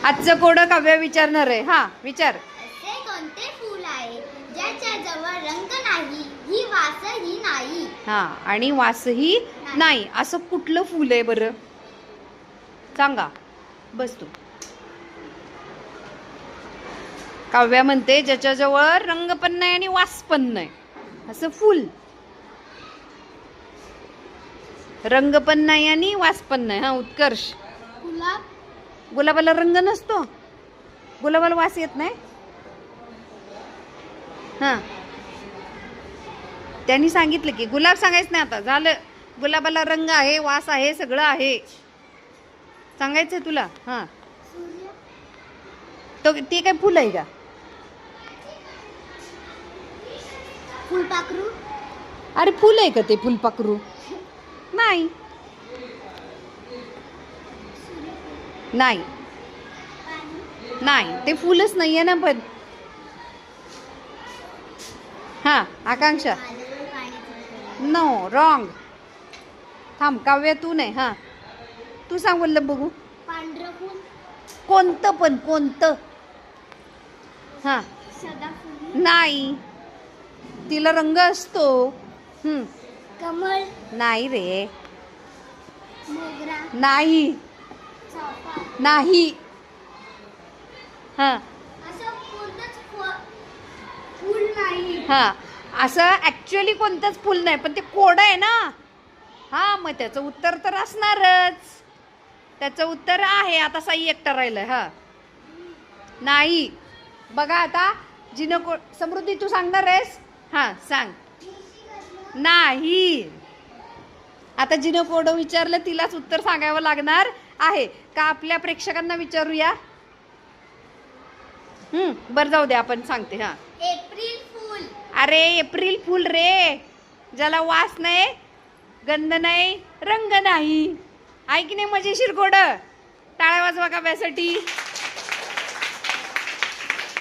आजचं कोडं काव्य विचारणार आहे. हा विचार. असे कोणते फूल आहे ज्याच्या जवळ रंग नाही ही वासही नाही. हा आणि वासही नाही असं कुठलं फूल आहे बरं? सांगा. बस तू. काव्या म्हणते ज्याच्याजवळ रंग पण नाही आणि वास पण नाही असं फूल. रंग पण नाही आणि वास पण नाही. हा उत्कर्ष. गुलाब. गुलाबाला रंग नसतो. गुलाबाला वास येत नाही. हा त्यांनी सांगितलं की गुलाब सांगायचं नाही. आता झालं. गुलाबाला रंग आहे, वास आहे, सगळं आहे. सांगायचंय तुला. हा सूर्य. तो ते काय फुल आहे का? फुलपाखरू. अरे फुल आहे का ते? फुलपाखरू नाही. नाही पाणी. नाही ते फुलच नाहीये ना. पण हा आकांक्षा. माझ्याजवळ पाण्याचं. No wrong. थांब काव्य तू नाही. हा तू सांग बोललं बघू. पांढरं फूल. कोणतं पण कोणतं? हा सदाफुली. नाही तिला रंग असतो. कमळ. नाही रे. मोगरा. नाही चाफा. नाही. हा असं कोणतंच फूल नाही. हा असं ऍक्च्युअली कोणतंच फुल नाही पण ते कोड आहे ना. हा मग त्याचं उत्तर तर असणारच. त्याचं उत्तर आहे. आता साई एकटा राहिलंय. हा नाही. बघा आता जिनं समृद्धी तू सांगणार आहेस. हा सांग. नाही. आता जिनं कोड विचारलं तिलाच उत्तर सांगावं लागणार आहे का आपल्या प्रेक्षकांना विचारूया? बरं जाऊ दे आपण सांगते. हा एप्रिल फूल. अरे एप्रिल फुल रे. ज्याला वास नाही, गंध नाही, रंग नाही. आहे की नाही मजेशीर कोड? टाळ्या वाजवा काव्यासाठी.